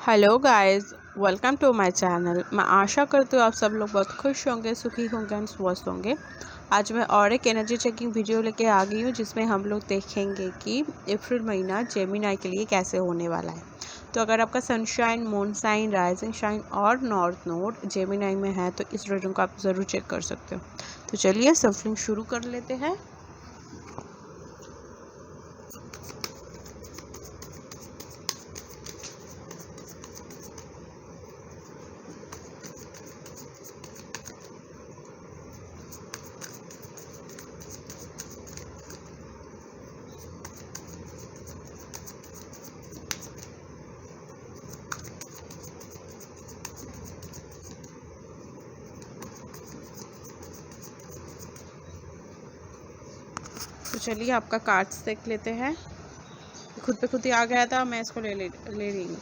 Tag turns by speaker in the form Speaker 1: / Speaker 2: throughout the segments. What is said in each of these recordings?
Speaker 1: Hello guys, welcome to my channel. मैं आशा करती हूँ आप सब लोग बहुत खुश होंगे, सुखी होंगे एंड स्वस्थ होंगे। आज मैं और एक एनर्जी चेकिंग वीडियो लेके आ गई हूँ जिसमें हम लोग देखेंगे कि अप्रैल महीना जेमिनी के लिए कैसे होने वाला है। तो अगर आपका sunshine, moon sign, rising sign और नॉर्थ नोड जेमिनी में है तो इस रीडिंग को आप ज़रूर चेक कर सकते हो। तो चलिए सफलिंग शुरू कर लेते हैं। तो चलिए आपका कार्ड्स देख लेते हैं। खुद पे खुद ही आ गया था, मैं इसको ले रही हूँ।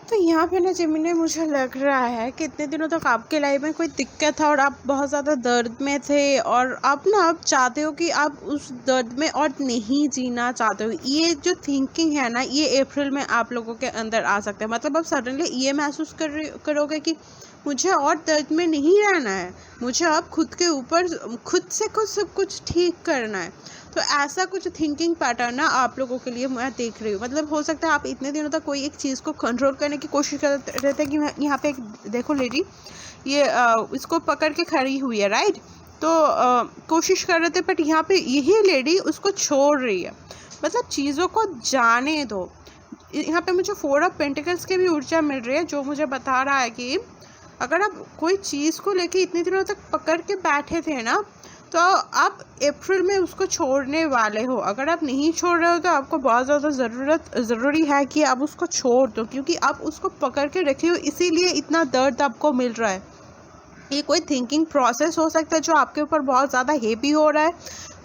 Speaker 1: तो यहाँ पे ना जेमिनी, मुझे लग रहा है कि इतने दिनों तक आपके लाइफ में कोई दिक्कत था और आप बहुत ज़्यादा दर्द में थे और अब ना आप चाहते हो कि आप उस दर्द में और नहीं जीना चाहते हो। ये जो थिंकिंग है ना, ये अप्रैल में आप लोगों के अंदर आ सकता है। मतलब आप सडनली ये महसूस करोगे कि मुझे और दर्द में नहीं रहना है, मुझे अब खुद के ऊपर खुद से खुद सब कुछ ठीक करना है। तो ऐसा कुछ थिंकिंग पैटर्न ना आप लोगों के लिए मैं देख रही हूँ। मतलब हो सकता है आप इतने दिनों तक कोई एक चीज़ को कंट्रोल करने की कोशिश कर रहे थे कि यहाँ पे एक देखो लेडी, ये इसको पकड़ के खड़ी हुई है, राइट। तो कोशिश कर रहे थे, बट यहाँ पे यही लेडी उसको छोड़ रही है। मतलब चीज़ों को जाने दो। यहाँ पे मुझे 4 ऑफ पेंटिकल्स की भी ऊर्जा मिल रही है, जो मुझे बता रहा है कि अगर आप कोई चीज़ को लेके इतने दिनों तक पकड़ के बैठे थे ना, तो आप अप्रैल में उसको छोड़ने वाले हो। अगर आप नहीं छोड़ रहे हो तो आपको बहुत ज़्यादा ज़रूरी है कि आप उसको छोड़ दो, क्योंकि आप उसको पकड़ के रखे हो, इसीलिए इतना दर्द आपको मिल रहा है। ये कोई थिंकिंग प्रोसेस हो सकता है जो आपके ऊपर बहुत ज़्यादा हेवी हो रहा है,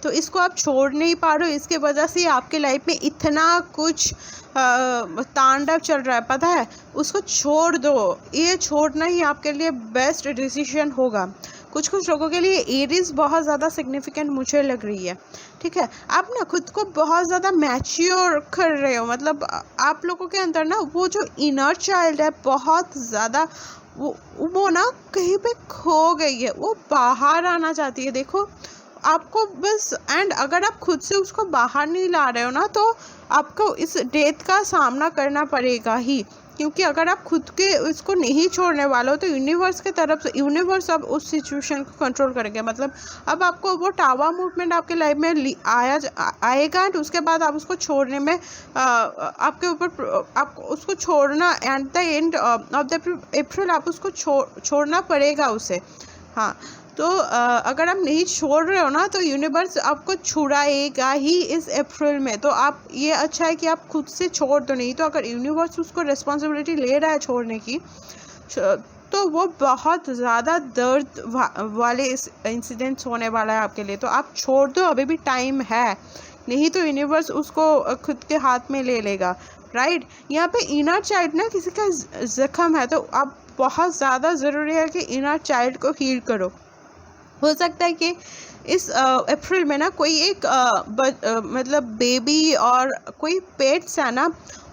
Speaker 1: तो इसको आप छोड़ नहीं पा रहे हो। इसके वजह से आपके लाइफ में इतना कुछ तांडव चल रहा है, पता है। उसको छोड़ दो, ये छोड़ना ही आपके लिए बेस्ट डिसीजन होगा। कुछ लोगों के लिए एरीज बहुत ज़्यादा सिग्निफिकेंट मुझे लग रही है, ठीक है। आप ना खुद को बहुत ज़्यादा मैच्योर कर रहे हो। मतलब आप लोगों के अंदर ना वो जो इनर चाइल्ड है बहुत ज़्यादा, वो ना कहीं पे खो गई है, वो बाहर आना चाहती है। देखो आपको बस, एंड अगर आप खुद से उसको बाहर नहीं ला रहे हो ना, तो आपको इस डेथ का सामना करना पड़ेगा ही। क्योंकि अगर आप खुद के इसको नहीं छोड़ने वाले हो तो यूनिवर्स के तरफ से, यूनिवर्स अब उस सिचुएशन को कंट्रोल करेंगे। मतलब अब आपको वो टावा मूवमेंट आपके लाइफ में आएगा, एंड उसके बाद आप उसको छोड़ने में आपके ऊपर, आपको उसको छोड़ना at the end of the April आप उसको छोड़ना पड़ेगा उसे। हाँ, तो अगर आप नहीं छोड़ रहे हो ना, तो यूनिवर्स आपको छुड़ाएगा ही इस अप्रैल में। तो आप, ये अच्छा है कि आप खुद से छोड़ दो। नहीं तो अगर यूनिवर्स उसको रिस्पॉन्सिबिलिटी ले रहा है छोड़ने की, तो वो बहुत ज़्यादा दर्द वाले इंसिडेंट्स होने वाला है आपके लिए। तो आप छोड़ दो, अभी भी टाइम है, नहीं तो यूनिवर्स उसको खुद के हाथ में ले लेगा, राइट। यहाँ पे इनर चाइल्ड ना किसी का जख्म है, तो आप बहुत ज़्यादा ज़रूरी है कि इनर चाइल्ड को हील करो। हो सकता है कि इस अप्रैल में ना कोई एक मतलब बेबी और कोई पेट्स है ना,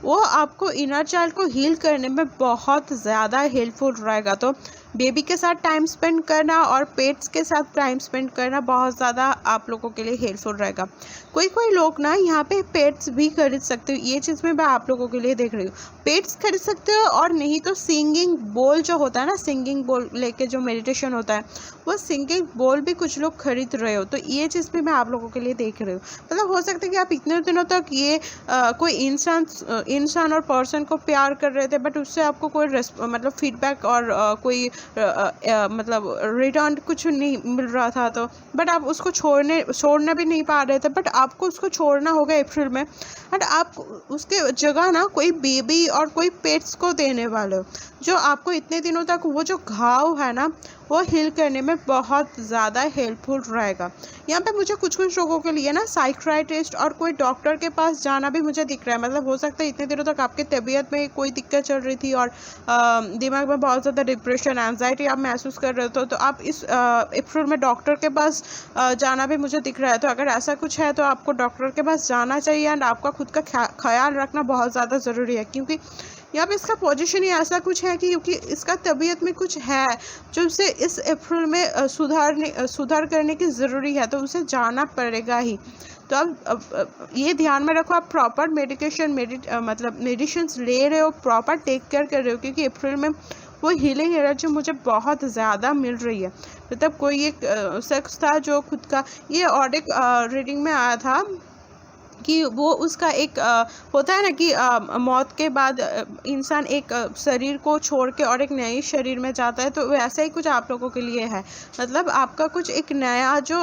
Speaker 1: वो आपको इनर चाइल्ड को हील करने में बहुत ज़्यादा हेल्पफुल रहेगा। तो बेबी के साथ टाइम स्पेंड करना और पेट्स के साथ टाइम स्पेंड करना बहुत ज़्यादा आप लोगों के लिए हेल्पफुल रहेगा। कोई लोग ना यहाँ पे पेट्स भी खरीद सकते हो, ये चीज़ मैं आप लोगों के लिए देख रही हूँ। पेट्स खरीद सकते हो, और नहीं तो सिंगिंग बोल जो होता है ना, सिंगिंग बोल लेके जो मेडिटेशन होता है, वो सिंगिंग बोल भी कुछ लोग खरीद रहे हो। तो ये चीज़ भी मैं आप लोगों के लिए देख रही हूँ। मतलब हो सकता है कि आप इतने दिनों तक ये कोई इंसान और पर्सन को प्यार कर रहे थे, बट उससे आपको कोई मतलब फीडबैक और कोई मतलब रिटर्न कुछ नहीं मिल रहा था, तो बट आप उसको छोड़ने भी नहीं पा रहे थे, बट आपको उसको छोड़ना होगा अप्रैल में। एंड आप उसके जगह ना कोई बेबी और कोई पेट्स को देने वाले हो, जो आपको इतने दिनों तक वो जो घाव है ना वो हील करने में बहुत ज़्यादा हेल्पफुल रहेगा। यहाँ पे मुझे कुछ लोगों के लिए ना साइकियाट्रिस्ट और कोई डॉक्टर के पास जाना भी मुझे दिख रहा है। मतलब हो सकता है इतने दिनों तक आपकी तबीयत में कोई दिक्कत चल रही थी और दिमाग में बहुत ज़्यादा डिप्रेशन, एंजाइटी आप महसूस कर रहे हो, तो आप इस अप्रैल में डॉक्टर के पास जाना भी मुझे दिख रहा है। तो अगर ऐसा कुछ है तो आपको डॉक्टर के पास जाना चाहिए, एंड आपका खुद का ख्याल रखना बहुत ज़्यादा ज़रूरी है, क्योंकि यहाँ पे इसका पोजीशन ही ऐसा कुछ है कि क्योंकि इसका तबीयत में कुछ है जो उसे इस अप्रैल में सुधार करने की ज़रूरी है, तो उसे जाना पड़ेगा ही। तो अब ये ध्यान में रखो, आप प्रॉपर मतलब मेडिसिन्स ले रहे हो, प्रॉपर टेक केयर कर रहे हो, क्योंकि अप्रैल में वो हीलिंग एनर्जी मुझे बहुत ज़्यादा मिल रही है। मतलब कोई एक शख्स था जो खुद का, ये और एक रीडिंग में आया था कि वो उसका एक होता है ना कि मौत के बाद इंसान एक शरीर को छोड़ के और एक नए शरीर में जाता है, तो वैसा ही कुछ आप लोगों के लिए है। मतलब आपका कुछ एक नया जो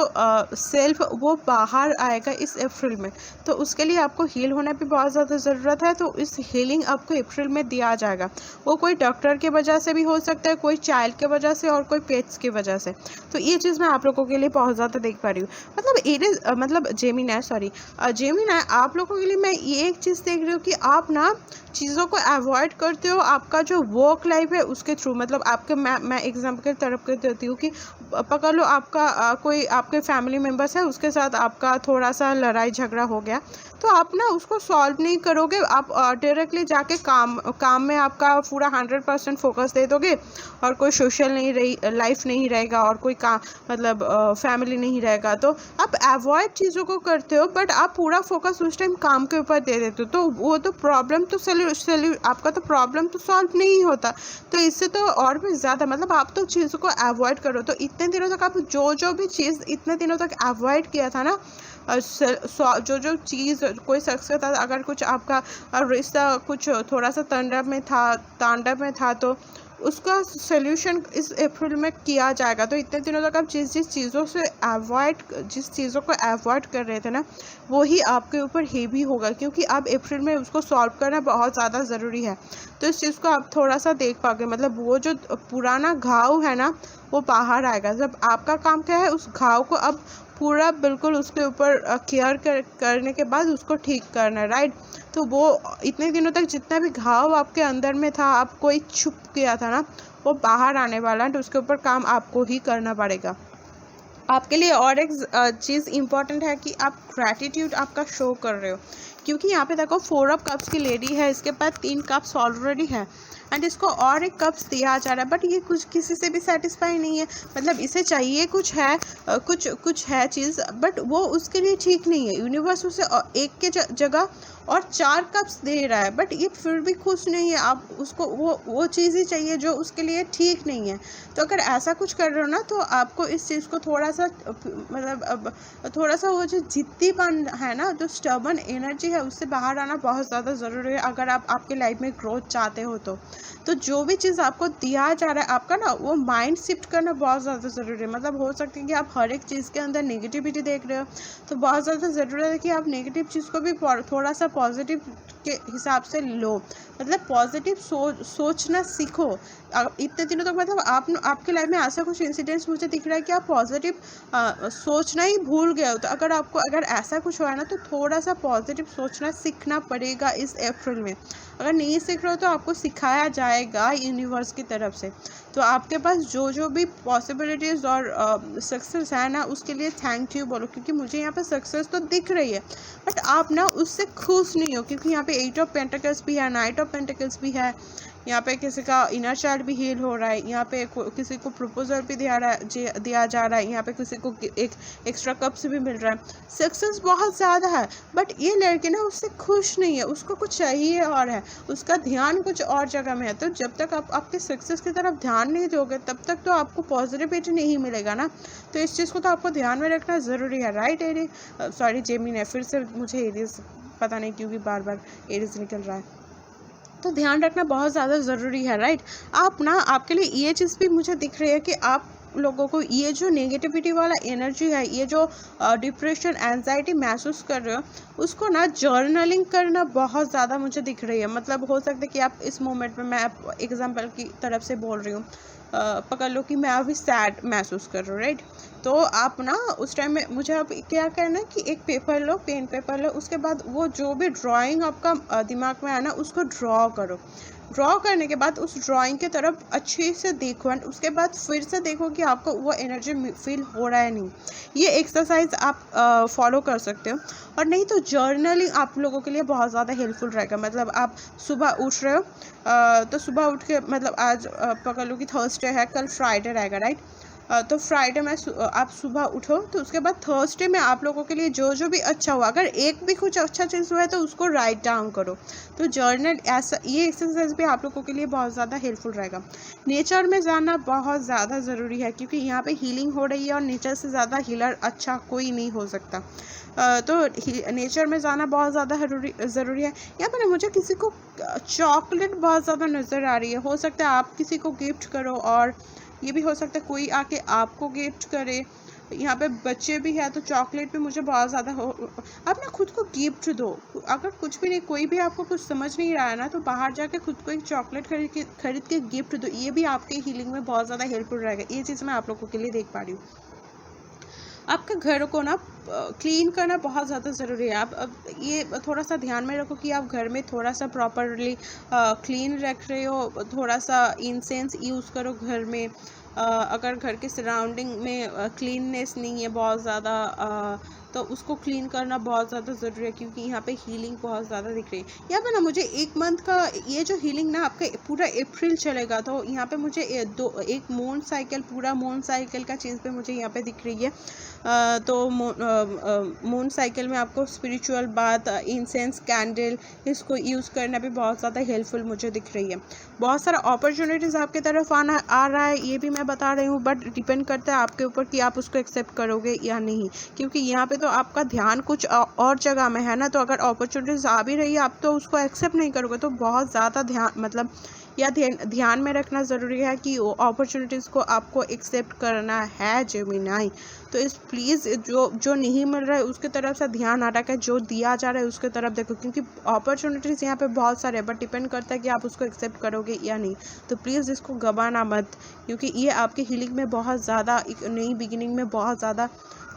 Speaker 1: सेल्फ वो बाहर आएगा इस अप्रैल में, तो उसके लिए आपको हील होने की बहुत ज़्यादा ज़रूरत है। तो इस हीलिंग आपको अप्रैल में दिया जाएगा, वो कोई डॉक्टर की वजह से भी हो सकता है, कोई चाइल्ड की वजह से, और कोई पेट्स की वजह से। तो ये चीज़ मैं आप लोगों के लिए बहुत ज़्यादा देख पा रही हूँ। मतलब जेमिनी आप लोगों के लिए मैं ये एक चीज़ देख रही हूँ कि आप ना चीज़ों को अवॉइड करते हो आपका जो वर्क लाइफ है उसके थ्रू। मतलब आपके मैं एग्जाम्पल की तरफ कर देती हूँ कि पकड़ लो आपका कोई आपके फैमिली मेम्बर्स है, उसके साथ आपका थोड़ा सा लड़ाई झगड़ा हो गया, तो आप ना उसको सॉल्व नहीं करोगे, आप डायरेक्टली जाके काम में आपका पूरा 100% फोकस दे दोगे, और कोई सोशल लाइफ नहीं रहेगा, और कोई काम मतलब फैमिली नहीं रहेगा। तो आप अवॉइड चीज़ों को करते हो, बट आप पूरा फोकस उस टाइम काम के ऊपर दे देते हो, तो वो तो प्रॉब्लम तो आपका तो प्रॉब्लम तो सॉल्व नहीं होता। तो इससे तो और भी ज़्यादा मतलब आप तो चीज़ों को अवॉइड करो। तो इतने दिनों तक आप जो भी चीज़ इतने दिनों तक अवॉइड किया था ना, जो चीज़ कोई शख्स के साथ अगर कुछ आपका रिश्ता कुछ थोड़ा सा तांडव में था, तो उसका सल्यूशन इस अप्रैल में किया जाएगा। तो इतने दिनों तक आप जिस चीज़ों को अवॉइड कर रहे थे ना, वो ही आपके ऊपर हेवी होगा, क्योंकि आप अप्रैल में उसको सॉल्व करना बहुत ज़्यादा ज़रूरी है। तो इस चीज़ को आप थोड़ा सा देख पाओगे, मतलब वो जो पुराना घाव है ना वो बाहर आएगा। जब आपका काम क्या है, उस घाव को अब पूरा बिल्कुल उसके ऊपर केयर करने के बाद उसको ठीक करना है, राइट। तो वो इतने दिनों तक जितना भी घाव आपके अंदर में था, आप कोई छुप गया था ना, वो बाहर आने वाला है, तो उसके ऊपर काम आपको ही करना पड़ेगा। आपके लिए और एक चीज़ इम्पॉर्टेंट है कि आप ग्रैटिट्यूड आपका शो कर रहे हो, क्योंकि यहाँ पे देखो 4 ऑफ कप्स की लेडी है, इसके पास 3 कप्स ऑलरेडी है, एंड इसको और एक कप्स दिया जा रहा है, बट ये कुछ किसी से भी सेटिस्फाई नहीं है। मतलब इसे चाहिए कुछ है चीज़, बट वो उसके लिए ठीक नहीं है। यूनिवर्स उसे एक के जगह और 4 कप्स दे रहा है, बट ये फिर भी खुश नहीं है। आप उसको वो चीज़ ही चाहिए जो उसके लिए ठीक नहीं है। तो अगर ऐसा कुछ कर रहे हो ना, तो आपको इस चीज़ को थोड़ा सा मतलब थोड़ा सा वो जो जिद्दीपन है ना, जो स्टबर्न एनर्जी है, उससे बाहर आना बहुत ज़्यादा ज़रूरी है अगर आप आपके लाइफ में ग्रोथ चाहते हो। तो जो भी चीज़ आपको दिया जा रहा है, आपका ना वो माइंड शिफ्ट करना बहुत ज़्यादा ज़रूरी है। मतलब हो सकता है कि आप हर एक चीज़ के अंदर नेगेटिविटी देख रहे हो, तो बहुत ज़्यादा ज़रूरत है कि आप नेगेटिव चीज़ को भी थोड़ा सा पॉजिटिव के हिसाब से लो। मतलब पॉजिटिव सोचना सीखो। इतने दिनों तक मतलब आपके लाइफ में ऐसा कुछ इंसिडेंट्स मुझे दिख रहा है कि आप पॉजिटिव सोचना ही भूल गए हो। तो अगर ऐसा कुछ हुआ है ना, तो थोड़ा सा पॉजिटिव सोचना सीखना पड़ेगा इस अप्रैल में। अगर नहीं सीख रहे हो तो आपको सिखाया जाएगा यूनिवर्स की तरफ से। तो आपके पास जो भी पॉसिबिलिटीज़ और सक्सेस है ना, उसके लिए थैंक यू बोलो, क्योंकि मुझे यहाँ पे सक्सेस तो दिख रही है, बट आप ना उससे खुश नहीं हो, क्योंकि यहाँ पे 8 ऑफ पेंटिकल्स भी है, नाइट ऑफ पेंटिकल्स भी है, यहाँ पे किसी का इनर चाइल्ड भी हील हो रहा है, यहाँ पे किसी को प्रपोजल भी दिया जा रहा है, यहाँ पे किसी को एक एक्स्ट्रा कप्स भी मिल रहा है। सक्सेस बहुत ज़्यादा है, बट ये लड़के ना उससे खुश नहीं है, उसको कुछ चाहिए और है, उसका ध्यान कुछ और जगह में है। तो जब तक आप आपके सक्सेस की तरफ ध्यान नहीं दोगे तब तक तो आपको पॉजिटिविटी नहीं मिलेगा ना। तो इस चीज़ को तो आपको ध्यान में रखना ज़रूरी है, राइट एरीज, सॉरी जेमिनी, फिर से मुझे एरीज पता नहीं क्यों बार बार एरीज निकल रहा है। तो ध्यान रखना बहुत ज़्यादा ज़रूरी है, राइट। आप ना, आपके लिए ये चीज़ भी मुझे दिख रही है कि आप लोगों को ये जो नेगेटिविटी वाला एनर्जी है, ये जो डिप्रेशन एंजाइटी महसूस कर रहे हो, उसको ना जर्नलिंग करना बहुत ज़्यादा मुझे दिख रही है। मतलब हो सकता है कि आप इस मोमेंट में, मैं एग्जांपल की तरफ से बोल रही हूँ, पकड़ लो कि मैं अभी सैड महसूस कर रहा हूँ, राइट। तो आप ना उस टाइम में मुझे अब क्या करना है कि एक पेपर लो, पेन पेपर लो, उसके बाद वो जो भी ड्राइंग आपका दिमाग में है ना उसको ड्रॉ करो। ड्रॉ करने के बाद उस ड्राइंग की तरफ अच्छे से देखो एंड उसके बाद फिर से देखो कि आपको वो एनर्जी फील हो रहा है नहीं। ये एक्सरसाइज आप फॉलो कर सकते हो। और नहीं तो जर्नलिंग आप लोगों के लिए बहुत ज़्यादा हेल्पफुल रहेगा। मतलब आप सुबह उठ रहे हो, तो सुबह उठ के, मतलब आज पकड़ लो कि थर्सडे है, कल फ्राइडे रहेगा, राइट। तो फ्राइडे में आप सुबह उठो, तो उसके बाद थर्सडे में आप लोगों के लिए जो जो भी अच्छा हुआ, अगर एक भी कुछ अच्छा चीज़ हुआ है तो उसको राइट डाउन करो। तो जर्नल, ऐसा ये एक्सरसाइज भी आप लोगों के लिए बहुत ज़्यादा हेल्पफुल रहेगा। नेचर में जाना बहुत ज़्यादा ज़रूरी है, क्योंकि यहाँ पे हीलिंग हो रही है और नेचर से ज़्यादा हीलर अच्छा कोई नहीं हो सकता। तो नेचर में जाना बहुत ज़्यादा ज़रूरी है। यहाँ पर मुझे किसी को चॉकलेट बहुत ज़्यादा नज़र आ रही है। हो सकता है आप किसी को गिफ्ट करो, और ये भी हो सकता है कोई आके आपको गिफ्ट करे। यहाँ पे बच्चे भी है, तो चॉकलेट भी मुझे बहुत ज़्यादा हो। आप ना खुद को गिफ्ट दो। अगर कुछ भी नहीं, कोई भी आपको कुछ समझ नहीं रहा है ना, तो बाहर जाके खुद को एक चॉकलेट खरीद के गिफ्ट दो। ये भी आपके हीलिंग में बहुत ज़्यादा हेल्पफुल रहेगा। ये चीज़ मैं आप लोगों के लिए देख पा रही हूँ। आपके घर को ना क्लीन करना बहुत ज़्यादा ज़रूरी है। आप अब ये थोड़ा सा ध्यान में रखो कि आप घर में थोड़ा सा प्रॉपरली क्लीन रख रहे हो। थोड़ा सा इंसेंस यूज़ करो घर में। अगर घर के सराउंडिंग में क्लीननेस नहीं है बहुत ज़्यादा, तो उसको क्लीन करना बहुत ज़्यादा ज़रूरी है, क्योंकि यहाँ पे हीलिंग बहुत ज़्यादा दिख रही है। यहाँ पे ना मुझे एक मंथ का ये जो हीलिंग ना आपका पूरा अप्रैल चलेगा। तो यहाँ पे मुझे एक मून साइकिल, पूरा मून साइकिल का चीज़ पे मुझे यहाँ पे दिख रही है। तो मून साइकिल में आपको स्पिरिचुअल बात, इंसेंस, कैंडल, इसको यूज़ करना भी बहुत ज़्यादा हेल्पफुल मुझे दिख रही है। बहुत सारा अपॉर्चुनिटीज़ आपकी तरफ आ रहा है, ये भी मैं बता रही हूँ, बट डिपेंड करता है आपके ऊपर कि आप उसको एक्सेप्ट करोगे या नहीं। क्योंकि यहाँ पे तो आपका ध्यान कुछ और जगह में है ना। तो अगर अपॉर्चुनिटीज़ आ भी रही है, आप तो उसको एक्सेप्ट नहीं करोगे, तो बहुत ज़्यादा ध्यान, मतलब या ध्यान में रखना ज़रूरी है कि वो अपॉर्चुनिटीज़ को आपको एक्सेप्ट करना है जेमिनी। तो इस प्लीज़ जो नहीं मिल रहा है उसके तरफ से ध्यान हटा के जो दिया जा रहा है उसके तरफ देखो, क्योंकि अपॉर्चुनिटीज़ यहाँ पे बहुत सारे हैं, बट डिपेंड करता है कि आप उसको एक्सेप्ट करोगे या नहीं। तो प्लीज़ इसको गंवाना मत, क्योंकि ये आपकी हीलिंग में बहुत ज़्यादा, एक नई बिगिनिंग में बहुत ज़्यादा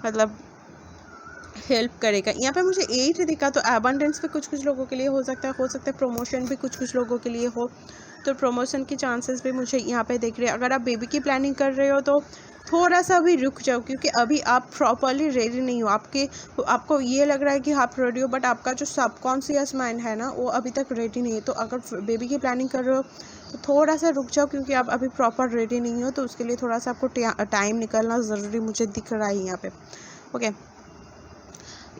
Speaker 1: मतलब हेल्प करेगा। यहाँ पे मुझे 8 दिखा, तो एबंडेंस पे कुछ लोगों के लिए हो सकता है प्रमोशन भी कुछ लोगों के लिए हो। तो प्रमोशन की चांसेस भी मुझे यहाँ पे देख रहे हैं। अगर आप बेबी की प्लानिंग कर रहे हो तो थोड़ा सा अभी रुक जाओ, क्योंकि अभी आप प्रॉपरली रेडी नहीं हो। आपको ये लग रहा है कि आप रेडी हो, बट आपका जो सबकॉन्शियस माइंड है ना, वो अभी तक रेडी नहीं है। तो अगर बेबी की प्लानिंग कर रहे हो तो थोड़ा सा रुक जाओ, क्योंकि आप अभी प्रॉपर रेडी नहीं हो। तो उसके लिए थोड़ा सा आपको टाइम निकलना ज़रूरी मुझे दिख रहा है यहाँ पे। ओके,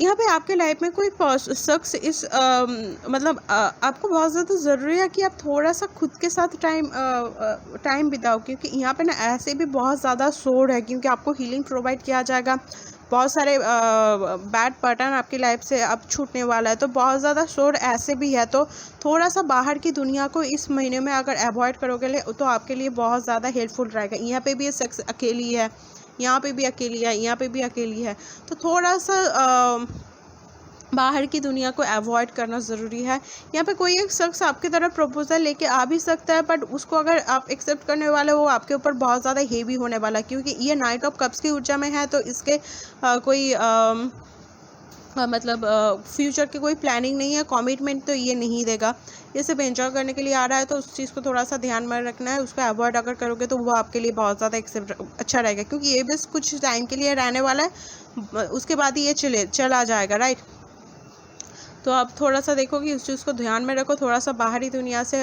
Speaker 1: यहाँ पे आपके लाइफ में कोई शख्स इस मतलब आपको बहुत ज़्यादा ज़रूरी है कि आप थोड़ा सा खुद के साथ टाइम बिताओ, क्योंकि यहाँ पे ना ऐसे भी बहुत ज़्यादा शोर है, क्योंकि आपको हीलिंग प्रोवाइड किया जाएगा। बहुत सारे बैड पैटर्न आपकी लाइफ से अब छूटने वाला है। तो बहुत ज़्यादा शोर ऐसे भी है, तो थोड़ा सा बाहर की दुनिया को इस महीने में अगर अवॉइड करोगे तो आपके लिए बहुत ज़्यादा हेल्पफुल रहेगा। यहाँ पे भी ये शख्स अकेली है, यहाँ पे भी अकेली है, यहाँ पे भी अकेली है। तो थोड़ा सा बाहर की दुनिया को अवॉइड करना ज़रूरी है। यहाँ पे कोई एक शख्स आपकी तरफ प्रपोजल लेके आ भी सकता है, बट उसको अगर आप एक्सेप्ट करने वाले हो, आपके ऊपर बहुत ज़्यादा हेवी होने वाला है, क्योंकि ये नाइट ऑफ कप्स की ऊर्जा में है। तो इसके कोई मतलब फ्यूचर की कोई प्लानिंग नहीं है, कमिटमेंट तो ये नहीं देगा। ये सिर्फ एंजॉय करने के लिए आ रहा है। तो उस चीज़ को थोड़ा सा ध्यान में रखना है। उसको अवॉइड अगर करोगे तो वो आपके लिए बहुत ज़्यादा अच्छा रहेगा, क्योंकि ये बस कुछ टाइम के लिए रहने वाला है, उसके बाद ही ये चला जाएगा, राइट। तो आप थोड़ा सा देखो कि उस चीज़ को ध्यान में रखो, थोड़ा सा बाहरी दुनिया से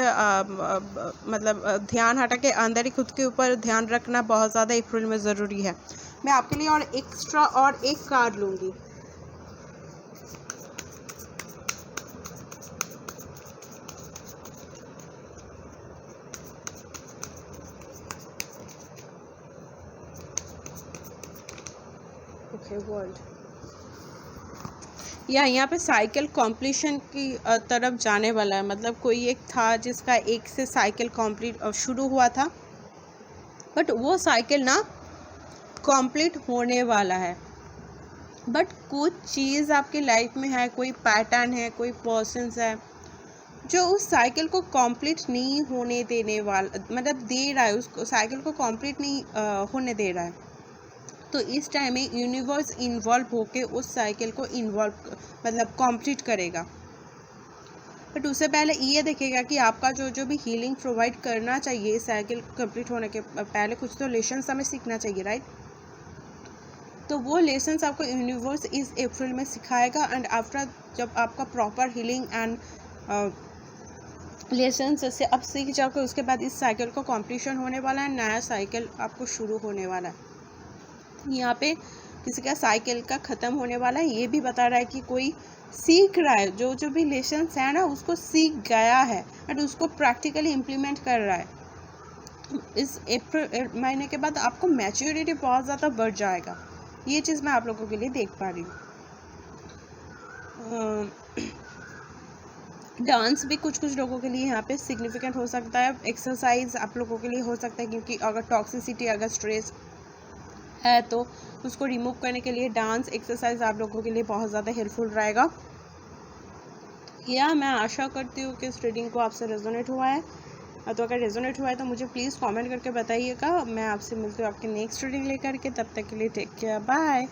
Speaker 1: मतलब ध्यान हटा के अंदर ही खुद के ऊपर ध्यान रखना बहुत ज़्यादा अप्रैल में ज़रूरी है। मैं आपके लिए और एक्स्ट्रा और एक कार्ड लूँगी। ओके, वर्ल्ड या यहाँ पे साइकिल कॉम्प्लीशन की तरफ जाने वाला है। मतलब कोई एक था जिसका एक से साइकिल कॉम्प्लीट शुरू हुआ था, बट वो साइकिल ना कंप्लीट होने वाला है। बट कुछ चीज़ आपकी लाइफ में है, कोई पैटर्न है, कोई पर्सन्स है जो उस साइकिल को कंप्लीट नहीं होने देने वाला, मतलब दे रहा है, उसको साइकिल को कंप्लीट नहीं होने दे रहा है। तो इस टाइम में यूनिवर्स इन्वॉल्व होके उस साइकिल को मतलब कंप्लीट करेगा। बट उससे पहले ये देखेगा कि आपका जो भी हीलिंग प्रोवाइड करना चाहिए साइकिल कंप्लीट होने के पहले कुछ तो लेसन्स हमें सीखना चाहिए, राइट। तो वो लेसन्स आपको यूनिवर्स इस अप्रैल में सिखाएगा। एंड आफ्टर जब आपका प्रॉपर हीलिंग एंड लेसन्स जैसे अब सीख जाओगे, उसके बाद इस साइकिल को कंप्लीशन होने वाला है, नया साइकिल आपको शुरू होने वाला है। यहाँ पे किसी का साइकिल का ख़त्म होने वाला है, ये भी बता रहा है कि कोई सीख रहा है, जो भी लेसन्स है ना उसको सीख गया है और उसको प्रैक्टिकली इम्प्लीमेंट कर रहा है। इस अप्रैल महीने के बाद आपको मैच्योरिटी बहुत ज़्यादा बढ़ जाएगा। ये चीज़ मैं आप लोगों के लिए देख पा रही हूँ। डांस भी कुछ लोगों के लिए यहाँ पे सिग्निफिकेंट हो सकता है। एक्सरसाइज आप लोगों के लिए हो सकता है, क्योंकि अगर टॉक्सिसिटी, अगर स्ट्रेस है तो उसको रिमूव करने के लिए डांस एक्सरसाइज आप लोगों के लिए बहुत ज़्यादा हेल्पफुल रहेगा। या मैं आशा करती हूँ कि इस रीडिंग को आपसे रेजोनेट हुआ है। तो अगर रेजोनेट हुआ है तो मुझे प्लीज़ कमेंट करके बताइएगा। मैं आपसे मिलती हूँ आपके नेक्स्ट रीडिंग लेकर के। तब तक के लिए टेक केयर, बाय।